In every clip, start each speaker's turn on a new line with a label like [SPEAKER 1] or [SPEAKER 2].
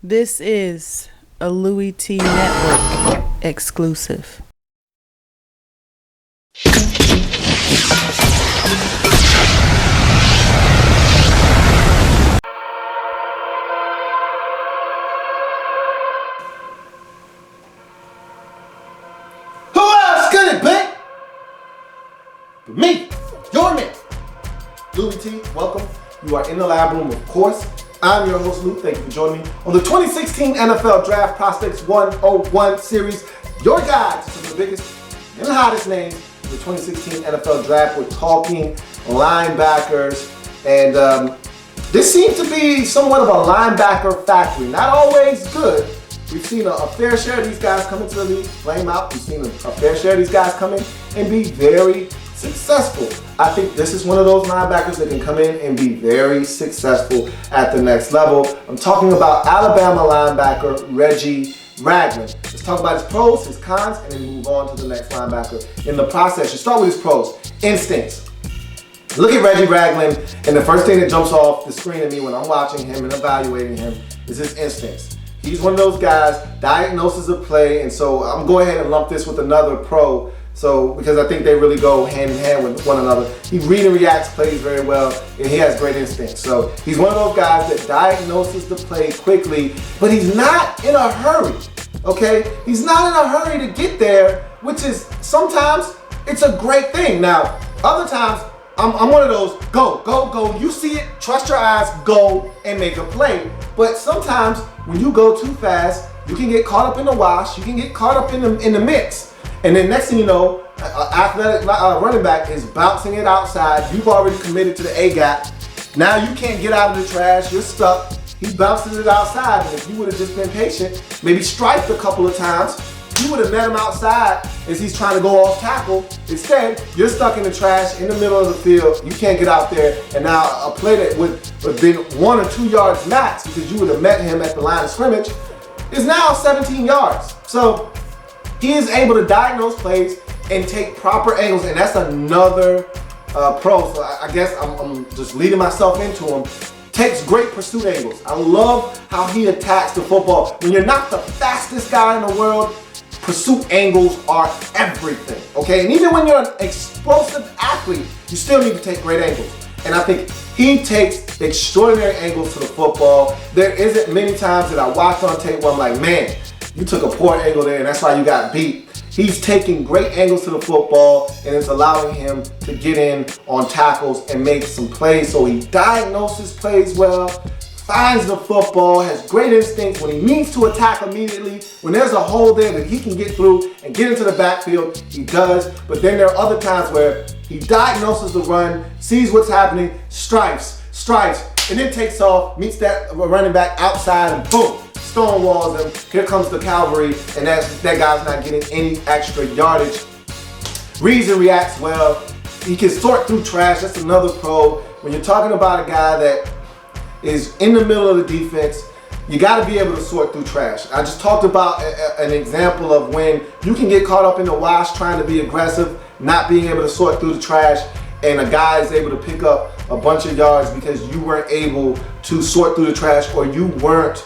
[SPEAKER 1] This is a Louie Tee Network exclusive.
[SPEAKER 2] Who else could it be? But me, your man, Louie Tee. Welcome. You are in the lab room, of course. I'm your host, Lou. Thank you for joining me on the 2016 NFL Draft Prospects 101 series. Your guide to some of the biggest and the hottest names in the 2016 NFL Draft. We're talking linebackers, and this seems to be somewhat of a linebacker factory. Not always good. We've seen a fair share of these guys come into the league, flame out. We've seen a fair share of these guys come in and be very successful. I think this is one of those linebackers that can come in and be very successful at the next level. I'm talking about Alabama linebacker Reggie Ragland. Let's talk about his pros, his cons, and then move on to the next linebacker. In the process, you start with his pros. Instincts. Look at Reggie Ragland, and the first thing that jumps off the screen at me when I'm watching him and evaluating him is his instincts. He's one of those guys, diagnosis of play, and so I'm going ahead and lump this with another pro. So, because I think they really go hand in hand with one another. He read and reacts plays very well, and he has great instincts. So, he's one of those guys that diagnoses the play quickly, but he's not in a hurry, okay? He's not in a hurry to get there, which is sometimes it's a great thing. Now, other times, I'm one of those, go, you see it, trust your eyes, go and make a play. But sometimes when you go too fast, you can get caught up in the wash, you can get caught up in the mix. And then next thing you know, an athletic running back is bouncing it outside. You've already committed to the A-gap. Now you can't get out of the trash, you're stuck. He bounces it outside, and if you would have just been patient, maybe striped a couple of times, you would have met him outside as he's trying to go off tackle. Instead, you're stuck in the trash in the middle of the field. You can't get out there. And now a play that would have been 1 or 2 yards max because you would have met him at the line of scrimmage is now 17 yards. So he is able to diagnose plays and take proper angles, and that's another pro. So I guess I'm just leading myself into him. Takes great pursuit angles. I love how he attacks the football. When you're not the fastest guy in the world, pursuit angles are everything, okay? And even when you're an explosive athlete, you still need to take great angles. And I think he takes extraordinary angles to the football. There isn't many times that I watched on tape where I'm like, man, you took a poor angle there and that's why you got beat. He's taking great angles to the football, and it's allowing him to get in on tackles and make some plays. So he diagnoses plays well, finds the football, has great instincts. When he needs to attack immediately, when there's a hole there that he can get through and get into the backfield, he does. But then there are other times where he diagnoses the run, sees what's happening, stripes, and then takes off, meets that running back outside, and boom, stonewalls him. Here comes the cavalry, and that guy's not getting any extra yardage. Reads and reacts well. He can sort through trash. That's another pro. When you're talking about a guy that is in the middle of the defense, you got to be able to sort through trash. I just talked about an example of when you can get caught up in the wash trying to be aggressive, not being able to sort through the trash, and a guy is able to pick up a bunch of yards because you weren't able to sort through the trash, or you weren't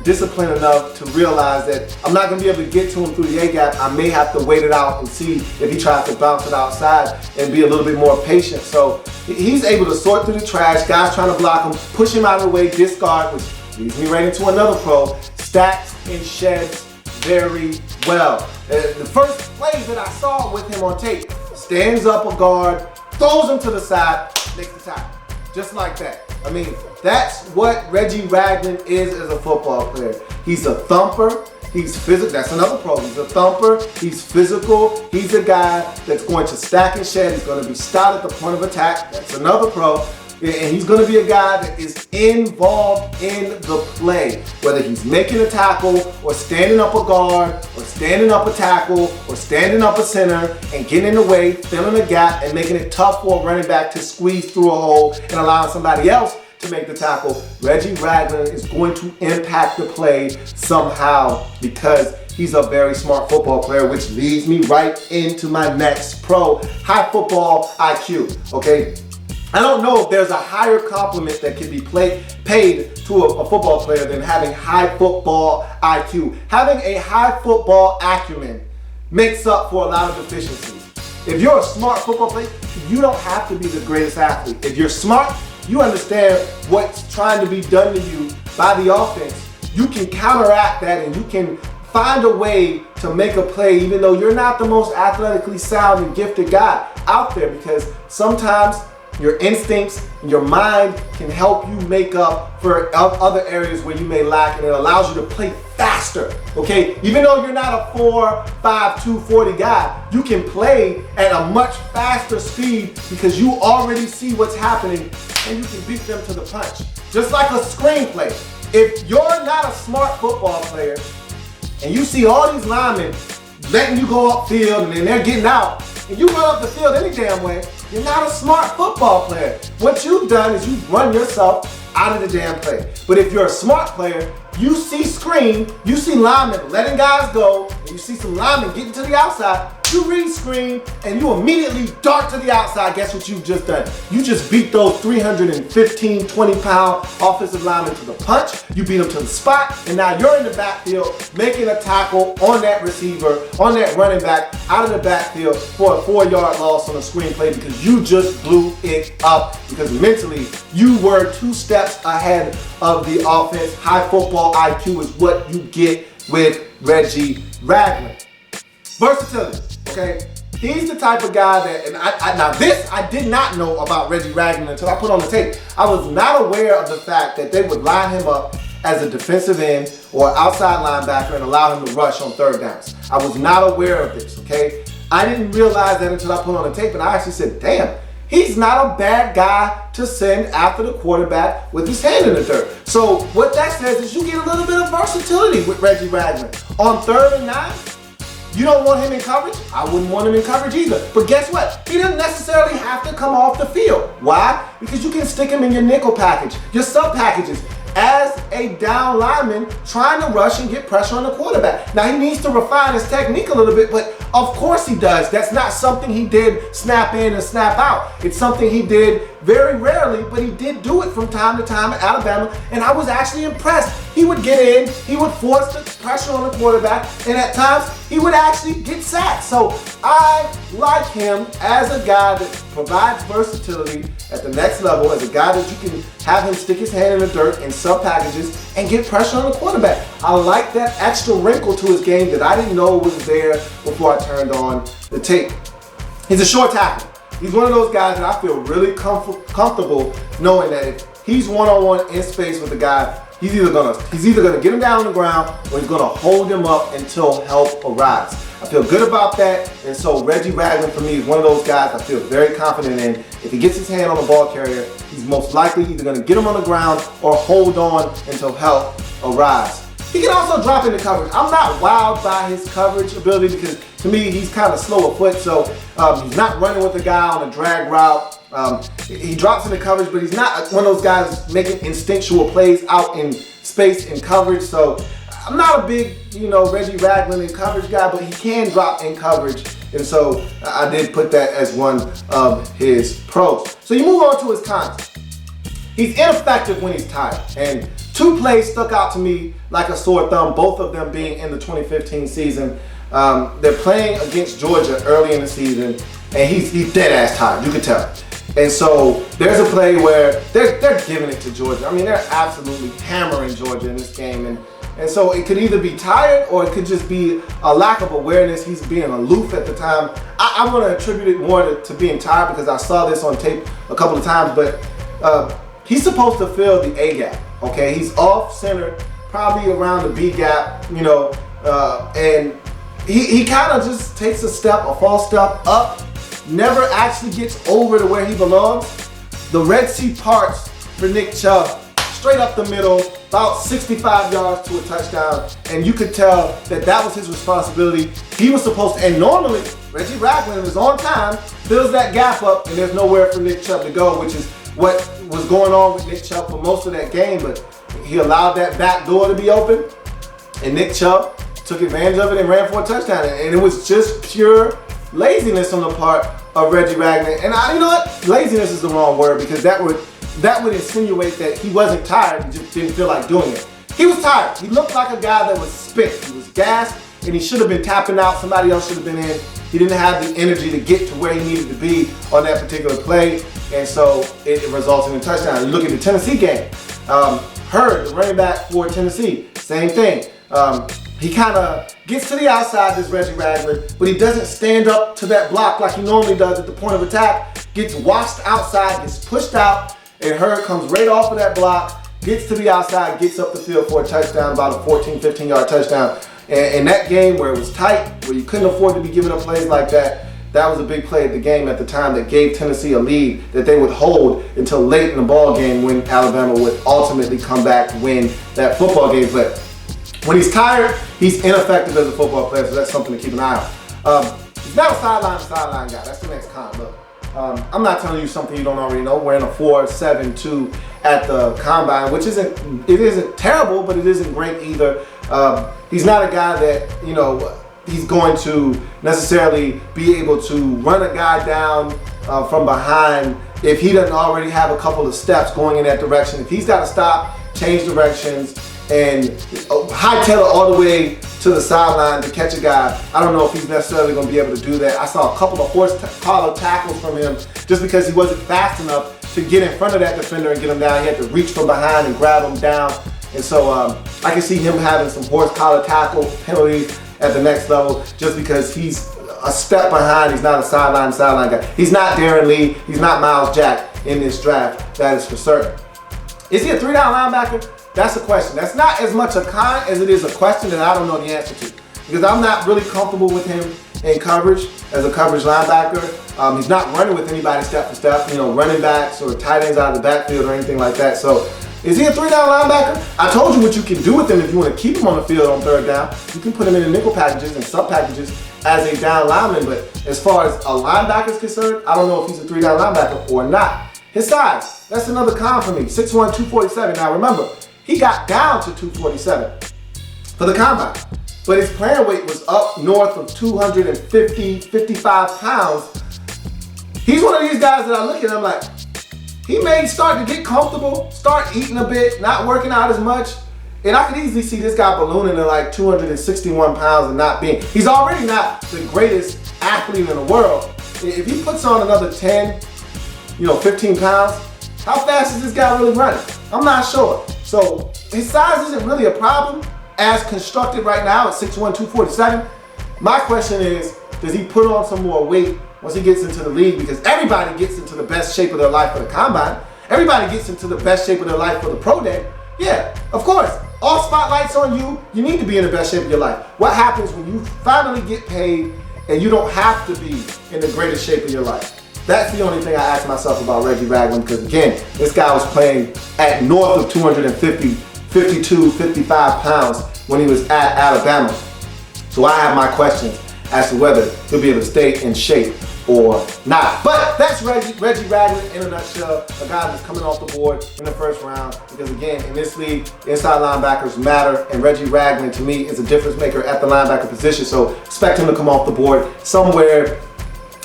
[SPEAKER 2] disciplined enough to realize that I'm not going to be able to get to him through the A-gap. I may have to wait it out and see if he tries to bounce it outside and be a little bit more patient. So he's able to sort through the trash, guys trying to block him, push him out of the way, discard, which leads me right into another pro. Stacks and sheds very well. The first play that I saw with him on tape, stands up a guard, throws him to the side, makes the tackle. Just like that. I mean, that's what Reggie Ragland is as a football player. He's a thumper. He's physical. That's another pro. He's a thumper. He's physical. He's a guy that's going to stack and shed. He's going to be stout at the point of attack. That's another pro. And he's going to be a guy that is involved in the play, whether he's making a tackle or standing up a guard or standing up a tackle or standing up a center and getting in the way, filling a gap and making it tough for a running back to squeeze through a hole and allowing somebody else to make the tackle. Reggie Ragland is going to impact the play somehow because he's a very smart football player, which leads me right into my next pro, high football IQ, okay? I don't know if there's a higher compliment that can be paid to a football player than having high football IQ. Having a high football acumen makes up for a lot of deficiencies. If you're a smart football player, you don't have to be the greatest athlete. If you're smart, you understand what's trying to be done to you by the offense. You can counteract that and you can find a way to make a play even though you're not the most athletically sound and gifted guy out there, because sometimes your instincts and your mind can help you make up for other areas where you may lack, and it allows you to play faster, okay? Even though you're not a 4'5", 240 guy, you can play at a much faster speed because you already see what's happening and you can beat them to the punch. Just like a screenplay. If you're not a smart football player and you see all these linemen letting you go upfield and then they're getting out, and you run up the field any damn way, you're not a smart football player. What you've done is you've run yourself out of the damn play. But if you're a smart player, you see screen, you see linemen letting guys go, and you see some linemen getting to the outside, you read screen, and you immediately dart to the outside. Guess what you've just done? You just beat those 315, 20-pound offensive linemen to the punch. You beat them to the spot, and now you're in the backfield making a tackle on that receiver, on that running back, out of the backfield for a 4-yard loss on a screen play because you just blew it up because mentally you were 2 steps ahead of the offense. High football IQ is what you get with Reggie Ragland. Versatility, okay? He's the type of guy that, and I did not know about Reggie Ragland until I put on the tape. I was not aware of the fact that they would line him up as a defensive end or outside linebacker and allow him to rush on 3rd downs. I was not aware of this, okay? I didn't realize that until I put on the tape, and I actually said, damn, he's not a bad guy to send after the quarterback with his hand in the dirt. So what that says is you get a little bit of versatility with Reggie Ragland. On 3rd and 9, you don't want him in coverage? I wouldn't want him in coverage either. But guess what? He doesn't necessarily have to come off the field. Why? Because you can stick him in your nickel package, your sub packages, as a down lineman trying to rush and get pressure on the quarterback. Now he needs to refine his technique a little bit, but of course he does. That's not something he did snap in and snap out. It's something he did very rarely, but he did do it from time to time at Alabama, and I was actually impressed. He would get in, he would force the pressure on the quarterback, and at times he would actually get sacked. So I like him as a guy that provides versatility at the next level, as a guy that you can have him stick his hand in the dirt in sub packages and get pressure on the quarterback. I like that extra wrinkle to his game that I didn't know was there before I turned on the tape. He's a short tackler. He's one of those guys that I feel really comfortable knowing that if he's one-on-one in space with the guy, he's either gonna get him down on the ground or he's gonna hold him up until help arrives. I feel good about that, and so Reggie Ragland for me is one of those guys I feel very confident in. If he gets his hand on the ball carrier, he's most likely either gonna get him on the ground or hold on until help arrives. He can also drop into coverage. I'm not wowed by his coverage ability because to me he's kind of slow of foot, so he's not running with a guy on a drag route. He drops into coverage, but he's not one of those guys making instinctual plays out in space in coverage. So I'm not a big, Reggie Ragland in coverage guy, but he can drop in coverage. And so I did put that as one of his pros. So you move on to his cons. He's ineffective when he's tired. And 2 plays stuck out to me like a sore thumb, both of them being in the 2015 season. They're playing against Georgia early in the season, and he's dead ass tired, you can tell. And so there's a play where they're giving it to Georgia. I mean, they're absolutely hammering Georgia in this game. And so it could either be tired or it could just be a lack of awareness. He's being aloof at the time. I'm going to attribute it more to being tired because I saw this on tape a couple of times. But he's supposed to fill the A gap, okay? He's off center, probably around the B gap, and he kind of just takes a false step up, never actually gets over to where he belongs. The Red Sea parts for Nick Chubb, straight up the middle, about 65 yards to a touchdown, and you could tell that was his responsibility. He was supposed to, and normally Reggie Ragland is on time, fills that gap up, and there's nowhere for Nick Chubb to go, which is what was going on with Nick Chubb for most of that game, but he allowed that back door to be open, and Nick Chubb took advantage of it and ran for a touchdown. And it was just pure laziness on the part of Reggie Ragland. And you know what? Laziness is the wrong word, because that would insinuate that he wasn't tired, he just didn't feel like doing it. He was tired. He looked like a guy that was spent. He was gassed, and he should have been tapping out. Somebody else should have been in. He didn't have the energy to get to where he needed to be on that particular play, and so it resulted in a touchdown. You look at the Tennessee game. Hurd, the running back for Tennessee, same thing. He kind of gets to the outside, this Reggie Ragland, but he doesn't stand up to that block like he normally does at the point of attack. Gets washed outside, gets pushed out, and Hurd comes right off of that block, gets to the outside, gets up the field for a touchdown, about a 14, 15-yard touchdown. And in that game where it was tight, where you couldn't afford to be giving up plays like that, that was a big play at the game at the time that gave Tennessee a lead that they would hold until late in the ball game, when Alabama would ultimately come back and win that football game. But when he's tired, he's ineffective as a football player, so that's something to keep an eye on. He's not a sideline guy. That's the next con. Look, I'm not telling you something you don't already know. We're in a 4.72 at the combine, which isn't terrible, but it isn't great either. He's not a guy that, he's going to necessarily be able to run a guy down from behind if he doesn't already have a couple of steps going in that direction. If he's got to stop, change directions, and hightail it all the way to the sideline to catch a guy, I don't know if he's necessarily going to be able to do that. I saw a couple of horse collar tackles from him just because he wasn't fast enough to get in front of that defender and get him down. He had to reach from behind and grab him down. And so I can see him having some horse collar tackle penalties at the next level, just because he's a step behind. He's not a sideline guy. He's not Darren Lee. He's not Miles Jack in this draft. That is for certain. Is he a 3-down linebacker? That's a question. That's not as much a con as it is a question that I don't know the answer to, because I'm not really comfortable with him in coverage as a coverage linebacker. He's not running with anybody step for step, running backs or tight ends out of the backfield or anything like that. So is he a 3-down linebacker? I told you what you can do with him if you want to keep him on the field on 3rd down. You can put him in the nickel packages and sub packages as a down lineman. But as far as a linebacker is concerned, I don't know if he's a 3-down linebacker or not. His size, that's another con for me. 6'1", 247. Now remember, he got down to 247 for the combine, but his playing weight was up north of 250, 55 pounds. He's one of these guys that I look at and I'm like, he may start to get comfortable, start eating a bit, not working out as much. And I could easily see this guy ballooning to like 261 pounds and not being, he's already not the greatest athlete in the world. If he puts on another 10, 15 pounds, how fast is this guy really running? I'm not sure. So his size isn't really a problem as constructed right now at 6'1", 247. My question is, does he put on some more weight once he gets into the league? Because everybody gets into the best shape of their life for the combine. Everybody gets into the best shape of their life for the pro day. Yeah, of course. All spotlights on you. You need to be in the best shape of your life. What happens when you finally get paid and you don't have to be in the greatest shape of your life? That's the only thing I ask myself about Reggie Ragland, because again, this guy was playing at north of 250, 52, 55 pounds when he was at Alabama. So I have my questions as to whether he'll be able to stay in shape or not. But that's Reggie Ragland in a nutshell, a guy that's coming off the board in the 1st round, because again, in this league, inside linebackers matter, and Reggie Ragland to me is a difference maker at the linebacker position, so expect him to come off the board somewhere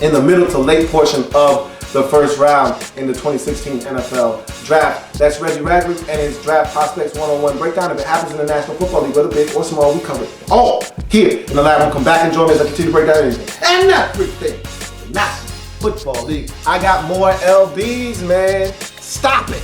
[SPEAKER 2] in the middle to late portion of the 1st round in the 2016 NFL Draft. That's Reggie Ragland and his draft prospects one-on-one breakdown. If it happens in the National Football League, whether big or small, we cover it all here in the lab room. Come back and join me as I continue to break down anything and everything in the National Football League. I got more LBs, man. Stop it.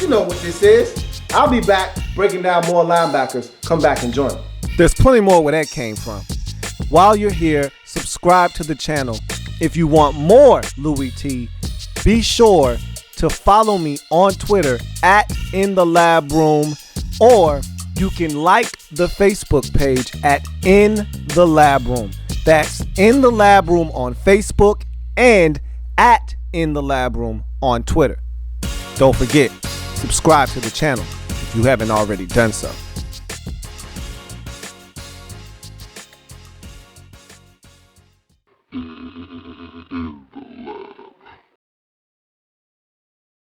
[SPEAKER 2] You know what this is. I'll be back breaking down more linebackers. Come back and join me. There's plenty more where that came from. While you're here, subscribe to the channel. If you want more Louie Tee, be sure to follow me on Twitter at In the Lab Room, or you can like the Facebook page at In the Lab Room. That's In the Lab Room on Facebook and at In the Lab Room on Twitter. Don't forget, subscribe to the channel if you haven't already done so.